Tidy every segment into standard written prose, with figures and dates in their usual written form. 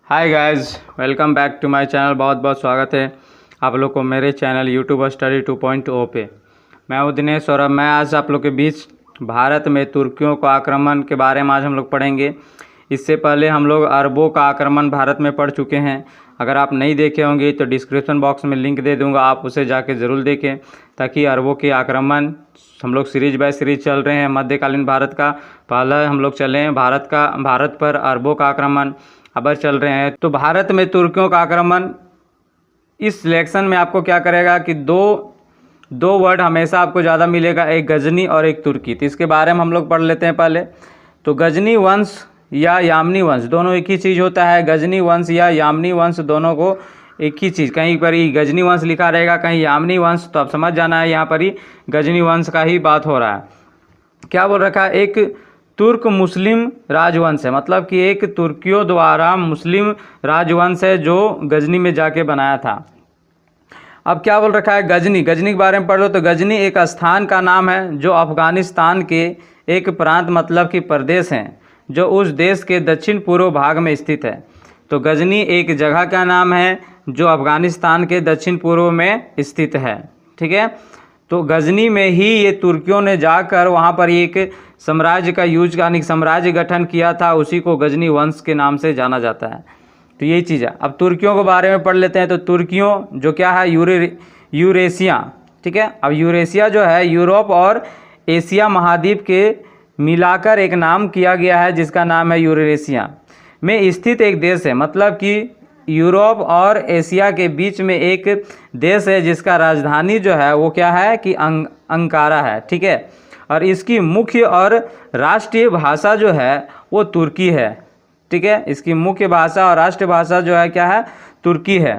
Hi guys, welcome back to my channel. बहुत बहुत स्वागत है आप लोग को मेरे चैनल यूट्यूब स्टडी 2.0 पे। मैं हूं दिनेश और अब मैं आज आप लोग के बीच भारत में तुर्कियों का आक्रमण के बारे में आज हम लोग पढ़ेंगे। इससे पहले हम लोग अरबों का आक्रमण भारत में पढ़ चुके हैं। अगर आप नहीं देखे होंगे तो डिस्क्रिप्शन बॉक्स में लिंक दे दूँगा, आप उसे जाके ज़रूर देखें ताकि अरबों के आक्रमण हम लोग सीरीज बाय सीरीज चल रहे हैं। मध्यकालीन भारत का पहला हम लोग चले हैं भारत पर अरबों का आक्रमण अब चल रहे हैं। तो भारत में तुर्कियों का आक्रमण, इस सिलेक्शन में आपको क्या करेगा कि दो वर्ड हमेशा आपको ज़्यादा मिलेगा, एक गजनी और एक तुर्की। तो इसके बारे में हम लोग पढ़ लेते हैं पहले। तो गजनी वंश या यामनी वंश दोनों एक ही चीज़ होता है। गजनी वंश या यामनी वंश दोनों को एक ही चीज़, कहीं पर ही गजनी वंश लिखा रहेगा, कहीं यामनी वंश, तो आप समझ जाना है यहाँ पर ही गजनी वंश का ही बात हो रहा है। क्या बोल रखा है, एक तुर्क मुस्लिम राजवंश है, मतलब कि एक तुर्कियों द्वारा मुस्लिम राजवंश है जो गजनी में जाके बनाया था। अब क्या बोल रखा है, गजनी के बारे में पढ़ लो। तो गजनी एक स्थान का नाम है जो अफगानिस्तान के एक प्रांत मतलब कि प्रदेश हैं जो उस देश के दक्षिण पूर्व भाग में स्थित है। तो गजनी एक जगह का नाम है जो अफगानिस्तान के दक्षिण पूर्व में स्थित है। ठीक है, तो गजनी में ही ये तुर्कियों ने जाकर वहाँ पर एक साम्राज्य का यानी साम्राज्य गठन किया था, उसी को गजनी वंश के नाम से जाना जाता है। तो यही चीज़ है। अब तुर्कियों के बारे में पढ़ लेते हैं। तो तुर्कियों जो क्या है, यूरेशिया। ठीक है, अब यूरेशिया जो है यूरोप और एशिया महाद्वीप के मिलाकर एक नाम किया गया है जिसका नाम है यूरेशिया में स्थित एक देश है। मतलब कि यूरोप और एशिया के बीच में एक देश है जिसका राजधानी जो है वो क्या है कि अंकारा है। ठीक है, और इसकी मुख्य और राष्ट्रीय भाषा जो है वो तुर्की है। ठीक है, इसकी मुख्य भाषा और राष्ट्रीय भाषा जो है क्या है, तुर्की है।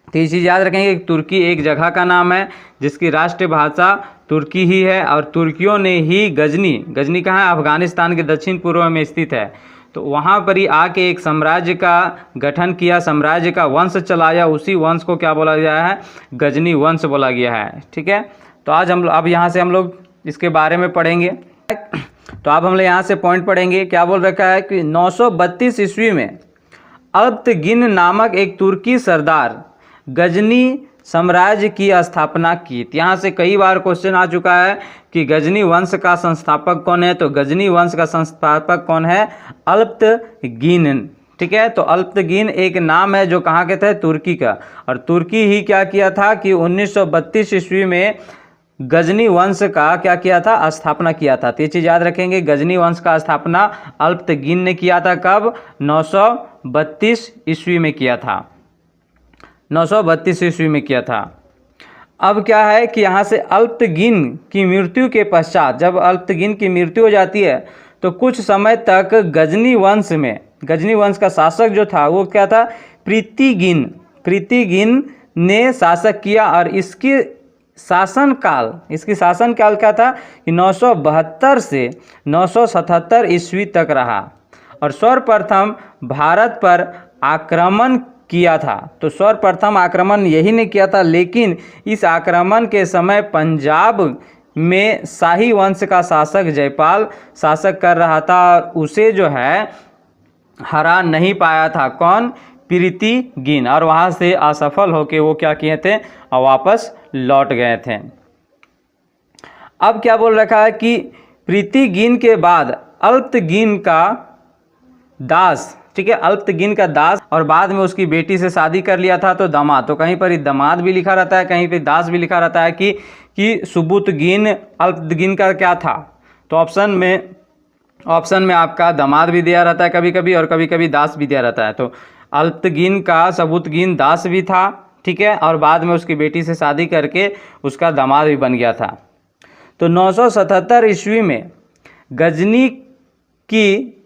तो ये चीज़ याद रखेंगे कि तुर्की एक जगह का नाम है जिसकी राष्ट्रीय भाषा तुर्की ही है। और तुर्कियों ने ही गजनी कहाँ है, अफगानिस्तान के दक्षिण पूर्व में स्थित है। तो वहाँ पर ही आके एक साम्राज्य का गठन किया, साम्राज्य का वंश चलाया, उसी वंश को क्या बोला गया है, गजनी वंश बोला गया है। ठीक है, तो आज अब यहाँ से हम लोग इसके बारे में पढ़ेंगे। तो अब हम लोग यहाँ से पॉइंट पढ़ेंगे। क्या बोल रखा है कि 932 ईस्वी में अल्पतगिन नामक एक तुर्की सरदार गजनी साम्राज्य की स्थापना की। यहाँ से कई बार क्वेश्चन आ चुका है कि गजनी वंश का संस्थापक कौन है। तो गजनी वंश का संस्थापक कौन है, अल्पतगिन। ठीक है, तो अल्पतगिन एक नाम है जो कहाँ के थे, तुर्की का। और तुर्की ही क्या किया था कि 1932 ईस्वी में गजनी वंश का क्या किया था, स्थापना किया था। तो ये चीज़ याद रखेंगे, गजनी वंश का स्थापना अल्पतगिन ने किया था। कब, 932 ईस्वी में किया था, 932 ईस्वी में किया था। अब क्या है कि यहाँ से अल्पतगिन की मृत्यु के पश्चात, जब अल्पतगिन की मृत्यु हो जाती है तो कुछ समय तक गजनी वंश का शासक जो था वो क्या था, प्रीतिगिन ने शासक किया। और इसकी शासनकाल क्या था कि 972 से 977 ईस्वी तक रहा। और सर्वप्रथम भारत पर आक्रमण किया था। तो सर्वप्रथम आक्रमण यही ने किया था, लेकिन इस आक्रमण के समय पंजाब में शाही वंश का शासक जयपाल शासक कर रहा था और उसे जो है हरा नहीं पाया था। कौन, प्रीतिगिन। और वहाँ से असफल होकर वो क्या किए थे, और वापस लौट गए थे। अब क्या बोल रखा है कि प्रीतिगिन के बाद अल्पतगिन का दास, ठीक है, अल्पतगिन का दास, और बाद में उसकी बेटी से शादी कर लिया था तो दामाद। तो कहीं पर दामाद भी लिखा रहता है, कहीं पर दास भी लिखा रहता है कि सुबुतगिन अल्पतगिन का क्या था। तो ऑप्शन में आपका दामाद भी दिया रहता है कभी कभी, और कभी कभी दास भी दिया रहता है। तो अल्पतगिन का सुबुतगिन दास भी था। ठीक है, और बाद में उसकी बेटी से शादी करके उसका दामाद भी बन गया था। तो 977 ईस्वी में गजनी की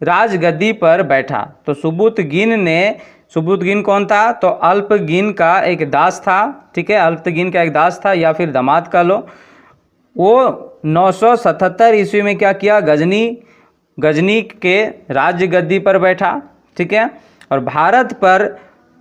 राजगद्दी पर बैठा। तो सुबुतगिन कौन था, तो अल्पतगिन का एक दास था। ठीक है, अल्पतगिन का एक दास था या फिर दामाद का लो। वो 977 ईस्वी में क्या किया, गजनी के राजगद्दी पर बैठा। ठीक है, और भारत पर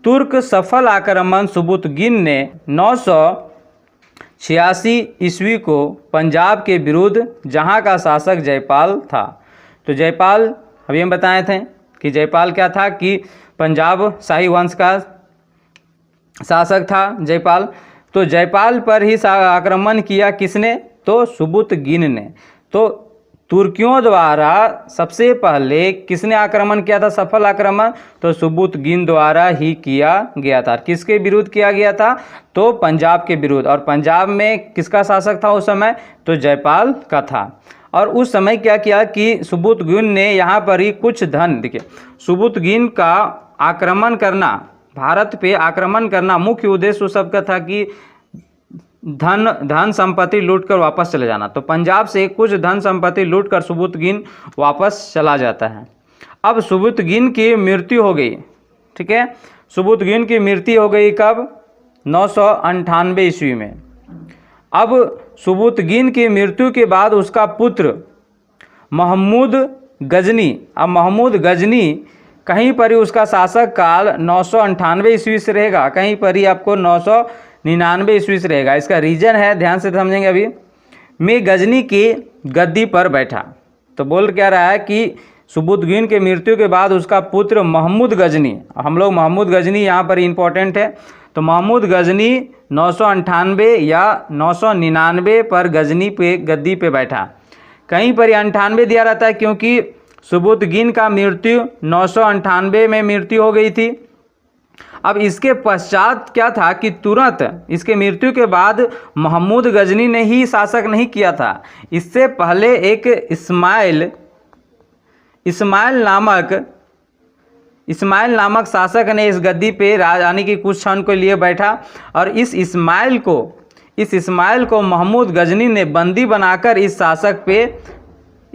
तुर्क सफल आक्रमण सुबुतगिन ने 986 ईस्वी को पंजाब के विरुद्ध, जहां का शासक जयपाल था। तो जयपाल अभी हम बताए थे कि जयपाल क्या था कि पंजाब शाही वंश का शासक था जयपाल। तो जयपाल पर ही आक्रमण किया किसने? तो सुबुतगिन ने। तो तुर्कियों द्वारा सबसे पहले किसने आक्रमण किया था, सफल आक्रमण? तो सुबुतगिन द्वारा ही किया गया था। किसके विरुद्ध किया गया था? तो पंजाब के विरुद्ध। और पंजाब में किसका शासक था उस समय? तो जयपाल का था। और उस समय क्या किया कि सुबुतगिन ने यहाँ पर ही कुछ धन, देखिए सुबुतगिन का आक्रमण करना, भारत पे आक्रमण करना मुख्य उद्देश्य उस सबका था कि धन संपत्ति लूटकर वापस चले जाना। तो पंजाब से कुछ धन संपत्ति लूटकर सुबुतगिन वापस चला जाता है। अब सुबुतगिन की मृत्यु हो गई, ठीक है। सुबुतगिन की मृत्यु हो गई कब? 998 ईस्वी में। अब सुबुतगिन की मृत्यु के बाद उसका पुत्र महमूद गजनी, अब महमूद गजनी कहीं पर ही उसका शासक काल 998 ईस्वी से रहेगा, कहीं पर ही आपको 999 ईस्वी से रहेगा। इसका रीजन है, ध्यान से समझेंगे अभी, में गजनी की गद्दी पर बैठा। तो बोल क्या रहा है कि सुबुतगिन के मृत्यु के बाद उसका पुत्र महमूद गजनी, हम लोग महमूद गजनी यहाँ पर इंपॉर्टेंट है। तो महमूद गजनी 998 या 999 पर गजनी पे गद्दी पे बैठा। कहीं पर 98 दिया रहता है क्योंकि सुबुतगिन का मृत्यु 998 में मृत्यु हो गई थी। अब इसके पश्चात क्या था कि तुरंत इसके मृत्यु के बाद महमूद गजनी ने ही शासक नहीं किया था। इससे पहले एक इस्माइल नामक शासक ने इस गद्दी पे राजधानी की कुछ क्षण के लिए बैठा। और इस इस्माइल को महमूद गजनी ने बंदी बनाकर इस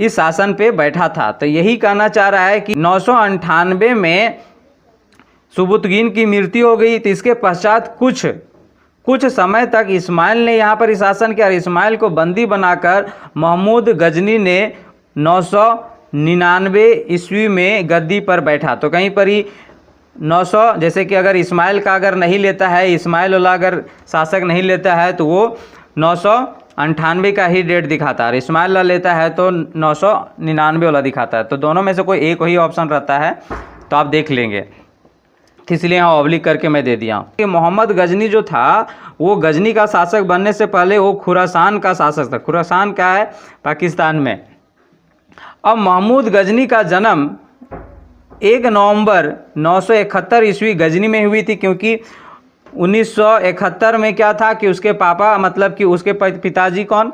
शासन पे बैठा था। तो यही कहना चाह रहा है कि 998 में सुबुतगिन की मृत्यु हो गई। तो इसके पश्चात कुछ समय तक इस्माइल ने यहाँ पर शासन किया। इस्माइल को बंदी बनाकर महमूद गजनी ने 999 ईस्वी में गद्दी पर बैठा। तो कहीं पर ही 900, जैसे कि अगर इस्माइल का अगर नहीं लेता है, इस्माइल वाला अगर शासक नहीं लेता है तो वो 998 का ही डेट दिखाता है, और इस्माइल वाला लेता है तो 999 वाला दिखाता है। तो दोनों में से कोई एक ही ऑप्शन रहता है, तो आप देख लेंगे, इसलिए यहाँ ऑब्लिक करके मैं दे दिया हूँ कि मोहम्मद गजनी जो था वो गजनी का शासक बनने से पहले वो खुरासान का शासक था। खुरासान क्या है? पाकिस्तान में। अब महमूद गजनी का जन्म 1 नवंबर 971 ईस्वी गजनी में हुई थी, क्योंकि 1971 में क्या था कि उसके पापा, मतलब कि उसके पिताजी कौन?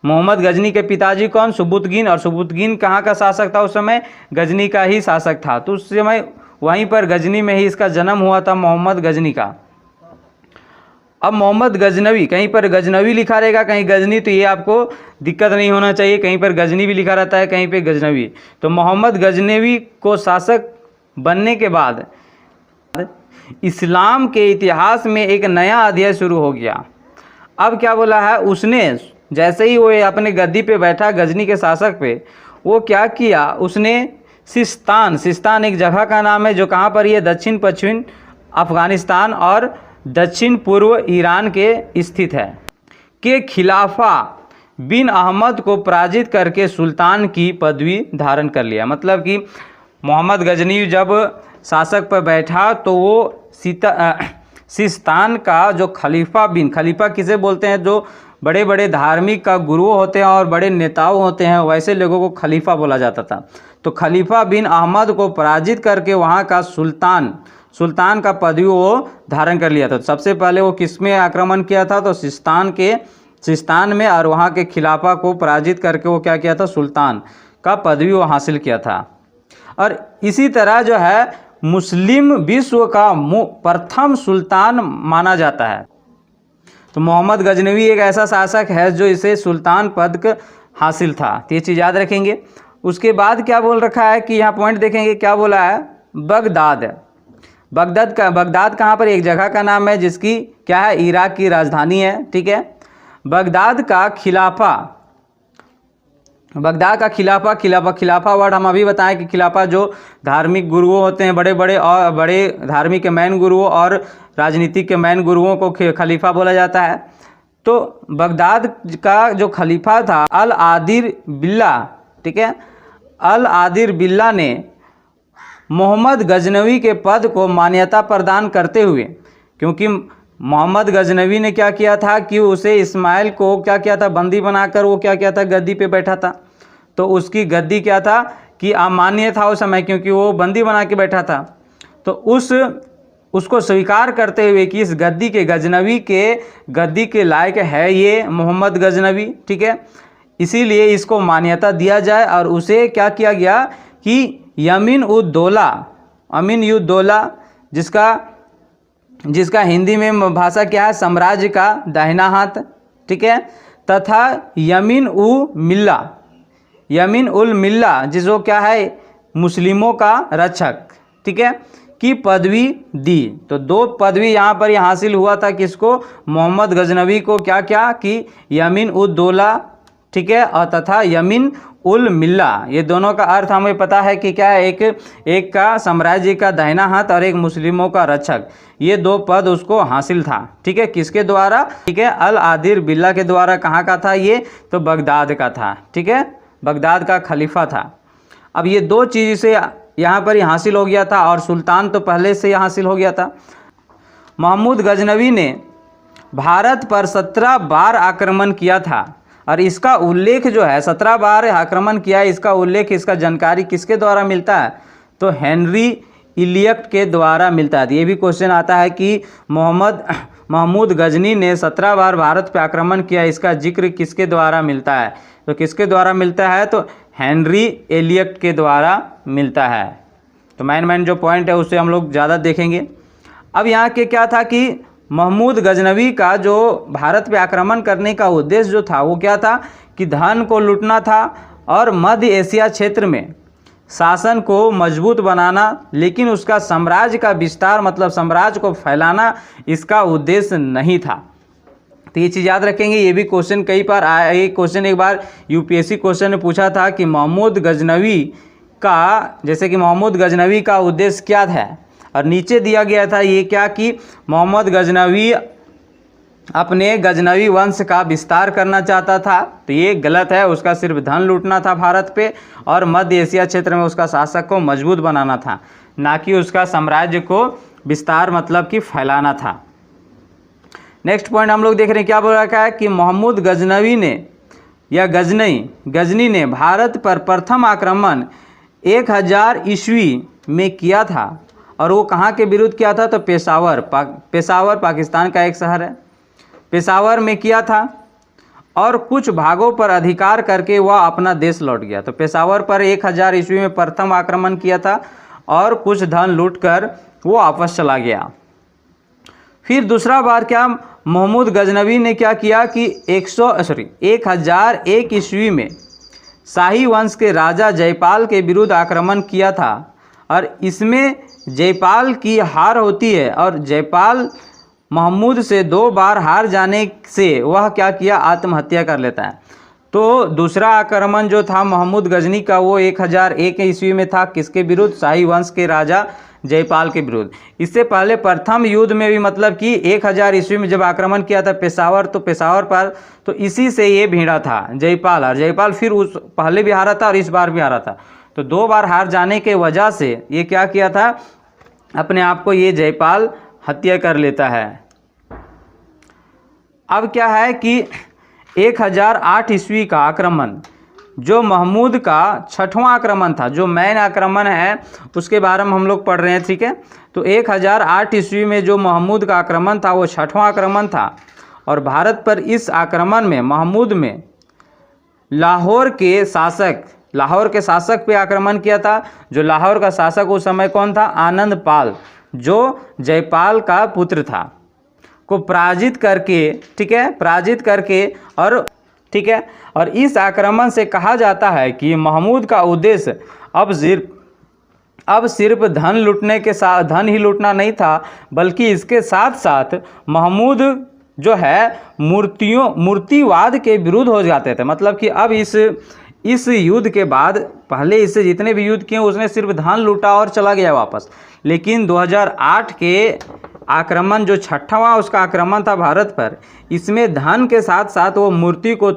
मोहम्मद गजनी के पिताजी कौन? सुबुतगिन। और सुबुतगिन कहाँ का शासक था उस समय? गजनी का ही शासक था। तो उस समय वहीं पर गजनी में ही इसका जन्म हुआ था, मोहम्मद गजनी का। अब मोहम्मद गजनवी, कहीं पर गजनवी लिखा रहेगा, कहीं गजनी, तो ये आपको दिक्कत नहीं होना चाहिए, कहीं पर गजनी भी लिखा रहता है, कहीं पे गजनवी। तो मोहम्मद गजनवी को शासक बनने के बाद इस्लाम के इतिहास में एक नया अध्याय शुरू हो गया। अब क्या बोला है उसने? जैसे ही वो अपने गद्दी पे बैठा गजनी के शासक पे, वो क्या किया उसने? सिस्तान एक जगह का नाम है जो कहाँ पर ये दक्षिण पश्चिम अफगानिस्तान और दक्षिण पूर्व ईरान के स्थित है, के खिलाफा बिन अहमद को पराजित करके सुल्तान की पदवी धारण कर लिया। मतलब कि मोहम्मद गजनी जब शासक पर बैठा तो वो सिस्तान का जो खलीफा किसे बोलते हैं? जो बड़े बड़े धार्मिक का गुरु होते हैं और बड़े नेताओं होते हैं, वैसे लोगों को खलीफा बोला जाता था। तो खलीफा बिन अहमद को पराजित करके वहाँ का सुल्तान का पदवी वो धारण कर लिया था। तो सबसे पहले वो किस में आक्रमण किया था? तो सिस्तान में, और वहाँ के खिलाफा को पराजित करके वो क्या किया था? सुल्तान का पदवी वो हासिल किया था। और इसी तरह जो है मुस्लिम विश्व का प्रथम सुल्तान माना जाता है। तो मोहम्मद गजनवी एक ऐसा शासक है जो इसे सुल्तान पद हासिल था। तो ये चीज़ याद रखेंगे। उसके बाद क्या बोल रखा है कि यहाँ पॉइंट देखेंगे, क्या बोला है? बगदाद कहाँ पर? एक जगह का नाम है जिसकी क्या है? इराक की राजधानी है, ठीक है। बगदाद का खिलाफा वर्ड हम अभी बताएं कि खिलाफा जो धार्मिक गुरुओं होते हैं, बड़े धार्मिक के मैन गुरुओं और राजनीतिक के मैन गुरुओं को खलीफा बोला जाता है। तो बगदाद का जो खलीफा था अल आदिर बिल्ला, ठीक है, अल आदिर बिल्ला ने मोहम्मद गजनवी के पद को मान्यता प्रदान करते हुए, क्योंकि मोहम्मद गजनवी ने क्या किया था कि उसे इस्माइल को क्या किया था, बंदी बनाकर वो क्या किया था, गद्दी पे बैठा था। तो उसकी गद्दी क्या था कि अमान्य था उस समय, क्योंकि वो बंदी बना के बैठा था। तो उसको स्वीकार करते हुए कि इस गद्दी के गजनवी के गद्दी के लायक है ये मोहम्मद गजनवी, ठीक है, इसीलिए इसको मान्यता दिया जाए। और उसे क्या किया गया कि अमीन उद दौला, जिसका हिंदी में भाषा क्या है, साम्राज्य का दाहिना हाथ, ठीक है, तथा यमीन उल मिल्ला जिसको क्या है, मुस्लिमों का रक्षक, ठीक है, की पदवी दी। तो 2 पदवी यहाँ पर हासिल हुआ था किसको, मोहम्मद गजनवी को, क्या क्या कि यमीन उद दौला, ठीक है, और तथा यमीन उल मिल्ला। ये दोनों का अर्थ हमें पता है कि क्या है, एक का साम्राज्य का दाहिना हाथ और एक मुस्लिमों का रक्षक। ये 2 पद उसको हासिल था, ठीक है, किसके द्वारा, ठीक है, अल आदिर बिल्ला के द्वारा। कहाँ का था ये, तो बगदाद का था, ठीक है, बगदाद का खलीफा था। अब ये 2 चीज़ से यहाँ पर हासिल हो गया था, और सुल्तान तो पहले से हासिल हो गया था। महमूद गजनवी ने भारत पर 17 बार आक्रमण किया था, और इसका उल्लेख जो है 17 बार आक्रमण किया है, इसका उल्लेख, इसका जानकारी किसके द्वारा मिलता है, तो हेनरी इलियट के द्वारा मिलता है। ये भी क्वेश्चन आता है कि महमूद गजनी ने 17 बार भारत पर आक्रमण किया, इसका जिक्र किसके द्वारा मिलता है, तो किसके द्वारा मिलता है, तो हेनरी एलियट के द्वारा मिलता है। तो मेन जो पॉइंट है उससे हम लोग ज़्यादा देखेंगे। अब यहाँ के क्या था कि महमूद गजनवी का जो भारत पे आक्रमण करने का उद्देश्य जो था वो क्या था कि धन को लूटना था और मध्य एशिया क्षेत्र में शासन को मजबूत बनाना, लेकिन उसका साम्राज्य का विस्तार, मतलब साम्राज्य को फैलाना, इसका उद्देश्य नहीं था। तो ये चीज़ याद रखेंगे। ये भी क्वेश्चन कई बार आया, एक क्वेश्चन एक बार यूपीएससी क्वेश्चन ने पूछा था कि महमूद गजनवी का, जैसे कि महमूद गजनवी का उद्देश्य क्या था, और नीचे दिया गया था ये क्या कि मोहम्मद गजनवी अपने गजनवी वंश का विस्तार करना चाहता था। तो ये गलत है, उसका सिर्फ धन लूटना था भारत पे, और मध्य एशिया क्षेत्र में उसका शासक को मजबूत बनाना था, ना कि उसका साम्राज्य को विस्तार मतलब कि फैलाना था। नेक्स्ट पॉइंट हम लोग देख रहे हैं, क्या बोल रखा है कि महमूद गजनवी ने या गजनी ने भारत पर प्रथम आक्रमण 1000 ईस्वी में किया था, और वो कहाँ के विरुद्ध किया था, तो पेशावर पाकिस्तान का एक शहर है, पेशावर में किया था, और कुछ भागों पर अधिकार करके वह अपना देश लौट गया। तो पेशावर पर 1000 ईस्वी में प्रथम आक्रमण किया था, और कुछ धन लूटकर वो वापस चला गया। फिर दूसरा बार क्या, महमूद गजनवी ने क्या किया कि 1001 ईस्वी में शाही वंश के राजा जयपाल के विरुद्ध आक्रमण किया था, और इसमें जयपाल की हार होती है, और जयपाल महमूद से 2 बार हार जाने से वह क्या किया, आत्महत्या कर लेता है। तो दूसरा आक्रमण जो था महमूद गजनी का वो 1001 ईस्वी में था, किसके विरुद्ध, शाही वंश के राजा जयपाल के विरुद्ध। इससे पहले प्रथम युद्ध में भी मतलब कि 1000 ईस्वी में जब आक्रमण किया था पेशावर, तो पेशावर पर तो इसी से ये भिड़ा था जयपाल, और जयपाल फिर उस पहले भी हारा था और इस बार भी हारा था। तो 2 बार हार जाने के वजह से ये क्या किया था, अपने आप को ये जयपाल हत्या कर लेता है। अब क्या है कि 1008 ईस्वी का आक्रमण जो महमूद का 6वां आक्रमण था, जो मेन आक्रमण है उसके बारे में हम लोग पढ़ रहे हैं, ठीक है। तो 1008 ईस्वी में जो महमूद का आक्रमण था वो 6वां आक्रमण था, और भारत पर इस आक्रमण में महमूद में लाहौर के शासक पे आक्रमण किया था। जो लाहौर का शासक उस समय कौन था, आनंद पाल, जो जयपाल का पुत्र था, को पराजित करके, ठीक है, पराजित करके, और ठीक है, और इस आक्रमण से कहा जाता है कि महमूद का उद्देश्य अब सिर्फ धन लूटने के साथ धन ही लूटना नहीं था, बल्कि इसके साथ साथ महमूद जो है मूर्तिवाद के विरुद्ध हो जाते थे। मतलब कि अब इस युद्ध के बाद, पहले इससे जितने भी युद्ध किए उसने सिर्फ धन लूटा और चला गया वापस, लेकिन 2008 के आक्रमण जो 6वां उसका आक्रमण था भारत पर, इसमें धन के साथ साथ वो मूर्ति को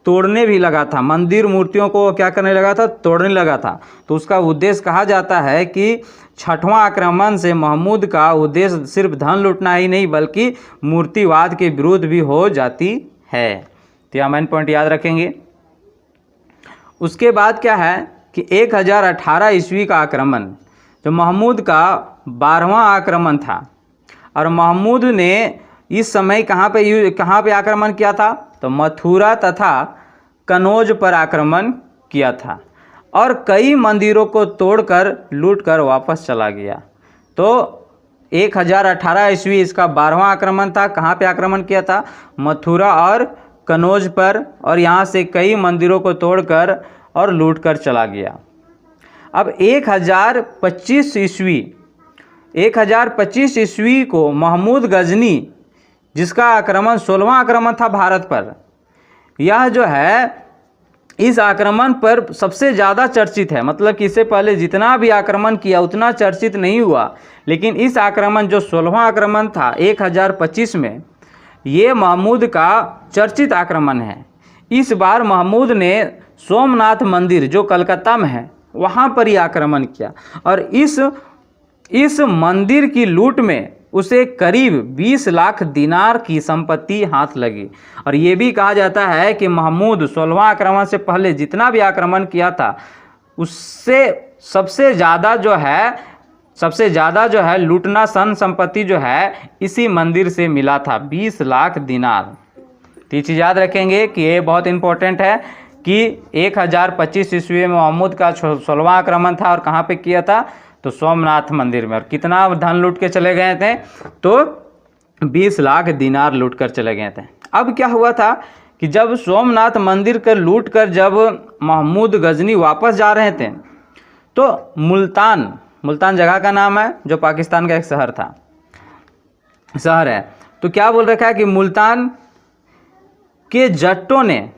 तोड़ने भी लगा था, मंदिर मूर्तियों को क्या करने लगा था, तोड़ने लगा था। तो उसका उद्देश्य कहा जाता है कि छठवां आक्रमण से महमूद का उद्देश्य सिर्फ धन लूटना ही नहीं बल्कि मूर्तिवाद के विरुद्ध भी हो जाती है। तो यह मेन पॉइंट याद रखेंगे। उसके बाद क्या है कि 1018 ईस्वी का आक्रमण जो महमूद का 12वां आक्रमण था, और महमूद ने इस समय कहाँ पे आक्रमण किया था, तो मथुरा तथा कनौज पर आक्रमण किया था और कई मंदिरों को तोड़कर लूटकर वापस चला गया। तो 1018 ईस्वी इसका 12वां आक्रमण था। कहाँ पे आक्रमण किया था, मथुरा और कनौज पर, और यहाँ से कई मंदिरों को तोड़कर और लूटकर चला गया। अब 1025 ईस्वी को महमूद गजनी, जिसका आक्रमण 16वां आक्रमण था भारत पर, यह जो है इस आक्रमण पर सबसे ज़्यादा चर्चित है। मतलब कि इससे पहले जितना भी आक्रमण किया उतना चर्चित नहीं हुआ, लेकिन इस आक्रमण जो 16वां आक्रमण था 1025 में, ये महमूद का चर्चित आक्रमण है। इस बार महमूद ने सोमनाथ मंदिर जो कलकत्ता में है वहाँ पर ही आक्रमण किया, और इस मंदिर की लूट में उसे करीब 20 लाख दिनार की संपत्ति हाथ लगी। और ये भी कहा जाता है कि महमूद 16वां आक्रमण से पहले जितना भी आक्रमण किया था उससे सबसे ज़्यादा जो है लूटना सन संपत्ति जो है इसी मंदिर से मिला था, 20 लाख दिनार। तो ये चीज़ याद रखेंगे कि ये बहुत इंपॉर्टेंट है कि 1025 ईस्वी में महमूद का 16वां आक्रमण था, और कहाँ पे किया था, तो सोमनाथ मंदिर में। और कितना धन लूट के चले गए थे, तो 20 लाख दिनार लूट कर चले गए थे। अब क्या हुआ था कि जब सोमनाथ मंदिर कर लूट कर जब महमूद गजनी वापस जा रहे थे, तो मुल्तान जगह का नाम है जो पाकिस्तान का एक शहर है। तो क्या बोल रखा है कि मुल्तान के जट्टों ने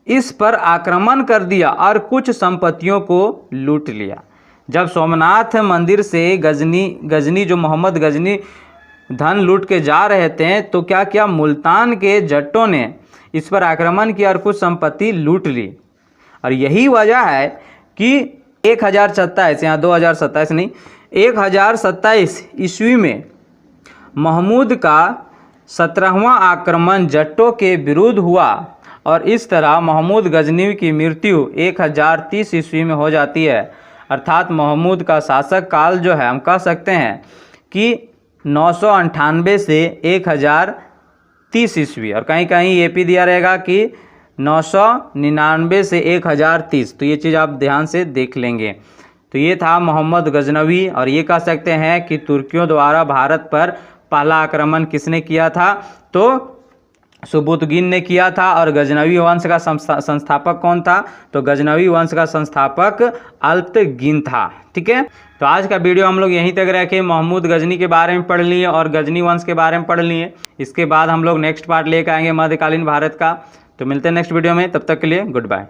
इस पर आक्रमण कर दिया और कुछ संपत्तियों को लूट लिया। जब सोमनाथ मंदिर से गजनी जो मोहम्मद गजनी धन लूट के जा रहे थे, तो क्या किया, मुल्तान के जट्टों ने इस पर आक्रमण किया और कुछ संपत्ति लूट ली। और यही वजह है कि 1027, यहाँ 2027 नहीं, 1027 ईस्वी में महमूद का 17वां आक्रमण जट्टों के विरुद्ध हुआ, और इस तरह महमूद गजनी की मृत्यु 1030 ईस्वी में हो जाती है। अर्थात महमूद का शासक काल जो है हम कह सकते हैं कि 998 से 1030 ईस्वी, और कहीं कहीं ये भी दिया रहेगा कि 999 से 1030। तो ये चीज़ आप ध्यान से देख लेंगे। तो ये था मोहम्मद गजनवी, और ये कह सकते हैं कि तुर्कियों द्वारा भारत पर पहला आक्रमण किसने किया था, तो सुबुतगिन ने किया था। और गजनवी वंश का संस्थापक कौन था, तो गजनवी वंश का संस्थापक अल्तगिन था। ठीक है, तो आज का वीडियो हम लोग यहीं तक रखे। महमूद गजनी के बारे में पढ़ लिए और गजनी वंश के बारे में पढ़ लिए। इसके बाद हम लोग नेक्स्ट पार्ट लेकर आएंगे मध्यकालीन भारत का। तो मिलते हैं नेक्स्ट वीडियो में, तब तक के लिए गुड बाय।